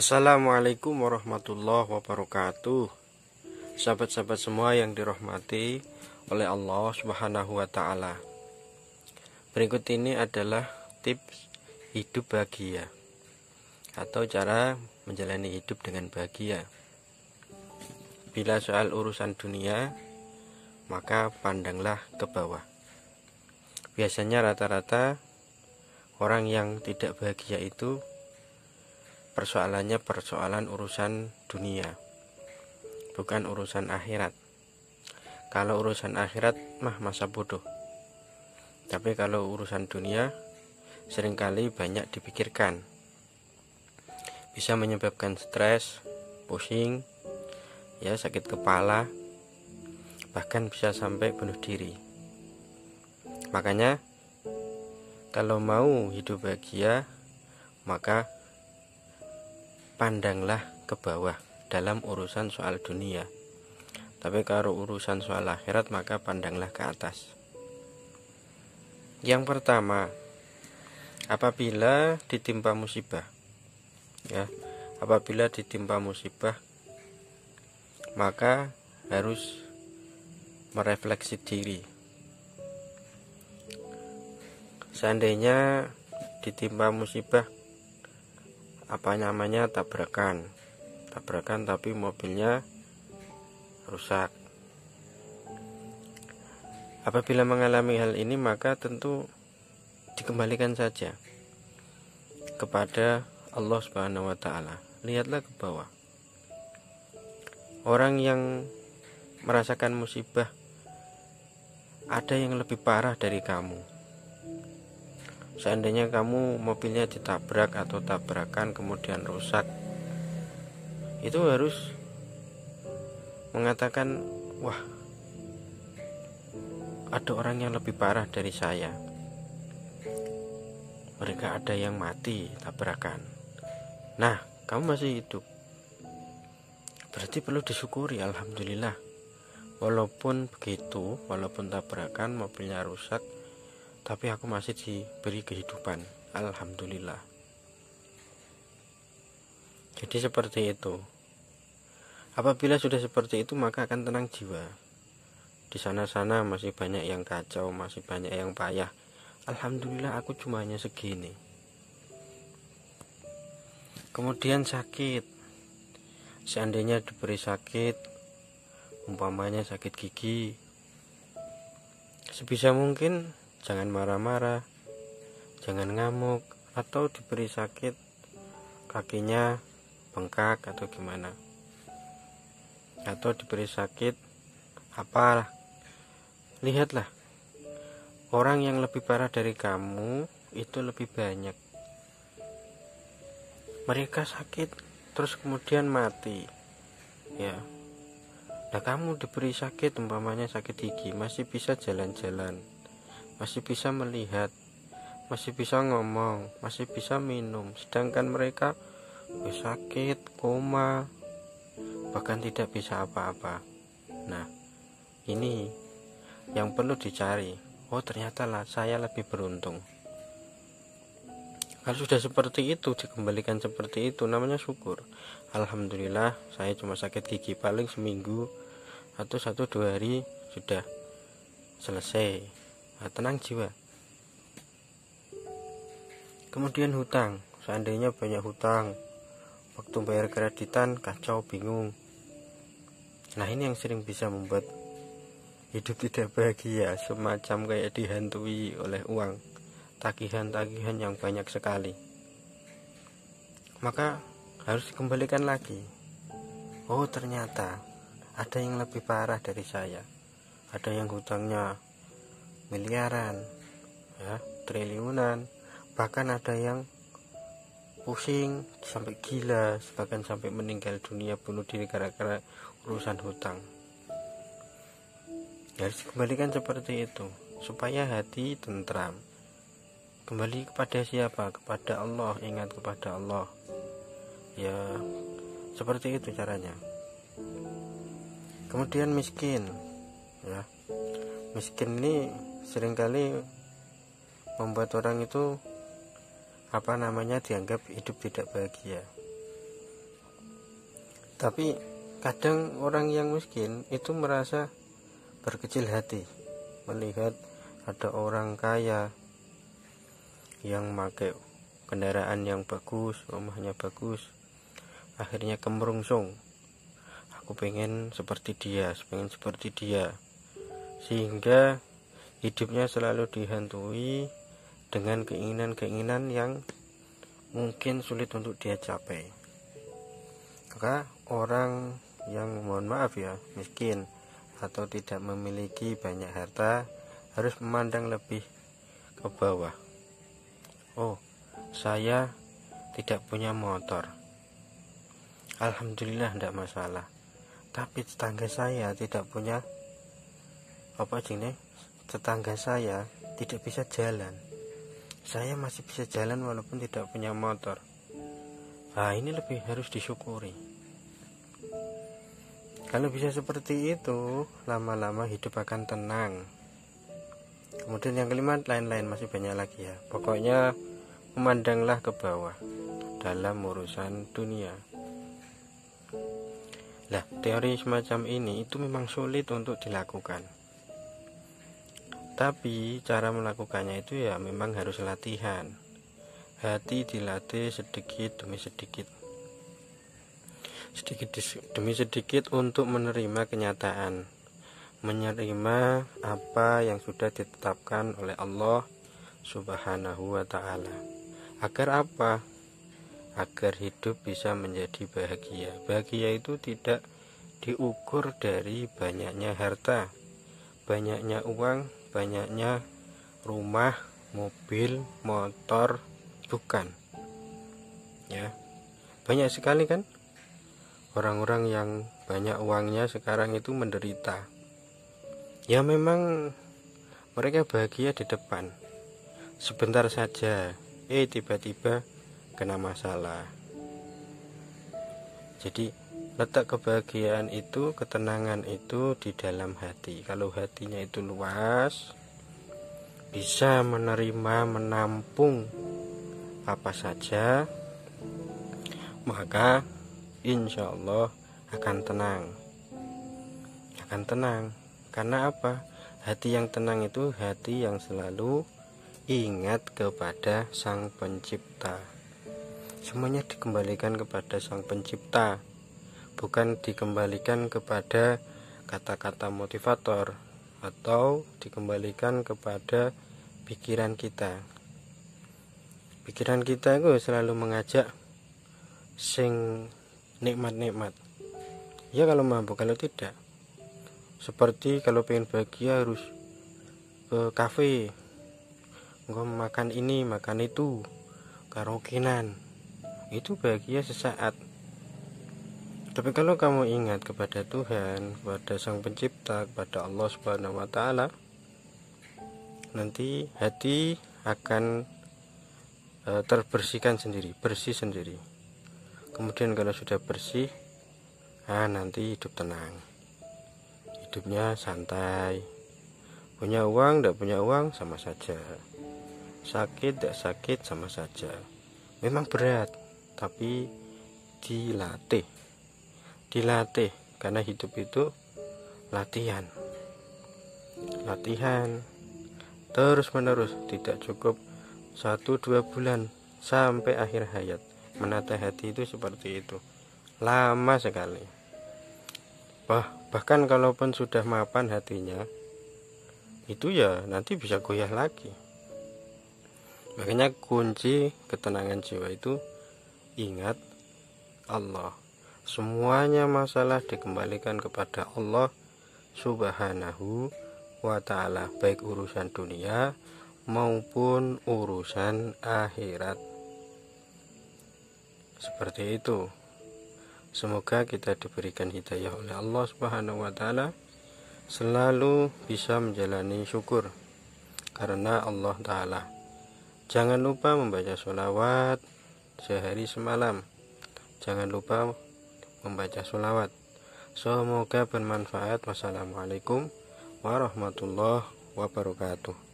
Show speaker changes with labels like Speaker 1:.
Speaker 1: Assalamualaikum warahmatullahi wabarakatuh. Sahabat-sahabat semua yang dirahmati oleh Allah Subhanahu wa taala. Berikut ini adalah tips hidup bahagia atau cara menjalani hidup dengan bahagia. Bila soal urusan dunia, maka pandanglah ke bawah. Biasanya rata-rata orang yang tidak bahagia itu persoalannya persoalan urusan dunia, bukan urusan akhirat. Kalau urusan akhirat masa bodoh. Tapi kalau urusan dunia seringkali banyak dipikirkan. Bisa menyebabkan stres, pusing, sakit kepala, bahkan bisa sampai bunuh diri. Makanya kalau mau hidup bahagia, maka pandanglah ke bawah dalam urusan soal dunia. Tapi kalau urusan soal akhirat, maka pandanglah ke atas. Yang pertama, apabila ditimpa musibah, apabila ditimpa musibah, maka harus merefleksi diri. Seandainya ditimpa musibah, tabrakan tapi mobilnya rusak. Apabila mengalami hal ini, maka tentu dikembalikan saja kepada Allah Subhanahu wa taala. Lihatlah ke bawah. Orang yang merasakan musibah, ada yang lebih parah dari kamu. Seandainya kamu mobilnya ditabrak atau tabrakan kemudian rusak, itu harus mengatakan, wah, ada orang yang lebih parah dari saya. Mereka ada yang mati tabrakan. Nah, kamu masih hidup, berarti perlu disyukuri. Alhamdulillah. Walaupun begitu, walaupun tabrakan mobilnya rusak, tapi aku masih diberi kehidupan. Alhamdulillah. Jadi seperti itu. Apabila sudah seperti itu, maka akan tenang jiwa. Di sana-sana masih banyak yang kacau, masih banyak yang payah. Alhamdulillah, aku cuma hanya segini. Kemudian sakit. Seandainya diberi sakit, umpamanya sakit gigi, sebisa mungkin jangan marah-marah, jangan ngamuk, atau diberi sakit kakinya bengkak atau gimana, atau diberi sakit apalah. Lihatlah, orang yang lebih parah dari kamu itu lebih banyak. Mereka sakit terus kemudian mati, Nah, kamu diberi sakit, umpamanya sakit gigi, masih bisa jalan-jalan, masih bisa melihat, masih bisa ngomong, masih bisa minum. Sedangkan mereka sakit, koma, bahkan tidak bisa apa-apa. Nah, ini yang perlu dicari. Oh, ternyata lah saya lebih beruntung. Kalau sudah seperti itu, dikembalikan seperti itu, namanya syukur. Alhamdulillah, saya cuma sakit gigi paling seminggu atau 1-2 hari sudah selesai. Nah, tenang jiwa. Kemudian hutang. Seandainya banyak hutang, waktu bayar kreditan kacau, bingung. Nah, ini yang sering bisa membuat hidup tidak bahagia, semacam kayak dihantui oleh uang, tagihan-tagihan yang banyak sekali. Maka harus dikembalikan lagi. Oh, ternyata ada yang lebih parah dari saya. Ada yang hutangnya miliaran, triliunan, bahkan ada yang pusing sampai gila, bahkan sampai meninggal dunia, bunuh diri gara-gara urusan hutang. Harus dikembalikan seperti itu supaya hati tentram. Kembali kepada siapa? Kepada Allah. Ingat kepada Allah. Seperti itu caranya. Kemudian miskin, miskin ini seringkali membuat orang itu dianggap hidup tidak bahagia. Tapi kadang orang yang miskin itu merasa berkecil hati melihat ada orang kaya yang pakai kendaraan yang bagus, rumahnya bagus, akhirnya kemerungsung, aku pengen seperti dia, sehingga hidupnya selalu dihantui dengan keinginan-keinginan yang mungkin sulit untuk dia capai. Maka orang yang, mohon maaf ya, miskin atau tidak memiliki banyak harta harus memandang lebih ke bawah. Oh, saya tidak punya motor, alhamdulillah tidak masalah. Tapi tetangga saya tidak punya tetangga saya tidak bisa jalan, saya masih bisa jalan walaupun tidak punya motor. Nah, ini lebih harus disyukuri. Kalau bisa seperti itu, lama-lama hidup akan tenang. Kemudian yang kelima, lain-lain masih banyak lagi ya. Pokoknya memandanglah ke bawah dalam urusan dunia. Nah, teori semacam ini itu memang sulit untuk dilakukan. Tapi cara melakukannya itu ya memang harus latihan. Hati dilatih sedikit demi sedikit untuk menerima kenyataan, menerima apa yang sudah ditetapkan oleh Allah Subhanahu wa ta'ala. Agar apa? Agar hidup bisa menjadi bahagia. Bahagia itu tidak diukur dari banyaknya harta, banyaknya uang, banyaknya rumah, mobil, motor, bukan ya. Banyak sekali kan orang-orang yang banyak uangnya sekarang itu menderita. Ya memang mereka bahagia di depan, sebentar saja tiba-tiba kena masalah. Jadi letak kebahagiaan itu, ketenangan itu di dalam hati. Kalau hatinya itu luas, bisa menerima, menampung apa saja, maka insya Allah akan tenang. Karena apa? Hati yang tenang itu hati yang selalu ingat kepada Sang Pencipta. Semuanya dikembalikan kepada Sang Pencipta, bukan dikembalikan kepada kata-kata motivator atau dikembalikan kepada pikiran kita. Pikiran kita itu selalu mengajak sing nikmat-nikmat. Ya kalau mampu, kalau tidak, seperti kalau pengen bahagia harus ke kafe, makan ini, makan itu, karaokean. Itu bahagia sesaat. Tapi kalau kamu ingat kepada Tuhan, kepada Sang Pencipta, kepada Allah Subhanahu wa ta'ala, nanti hati akan terbersihkan sendiri, bersih sendiri. Kemudian kalau sudah bersih, nanti hidup tenang, hidupnya santai. Punya uang, tidak punya uang sama saja, sakit tidak sakit sama saja. Memang berat, tapi dilatih karena hidup itu latihan terus menerus. Tidak cukup 1-2 bulan, sampai akhir hayat. Menata hati itu seperti itu, lama sekali. Bahkan kalaupun sudah mapan hatinya, itu ya nanti bisa goyah lagi. Makanya kunci ketenangan jiwa itu ingat Allah. Semuanya masalah dikembalikan kepada Allah Subhanahu wa ta'ala, baik urusan dunia maupun urusan akhirat. Seperti itu. Semoga kita diberikan hidayah oleh Allah Subhanahu wa ta'ala, selalu bisa menjalani syukur karena Allah ta'ala. Jangan lupa membaca sholawat sehari semalam. Jangan lupa membaca sholawat. Semoga bermanfaat. Wassalamualaikum warahmatullahi wabarakatuh.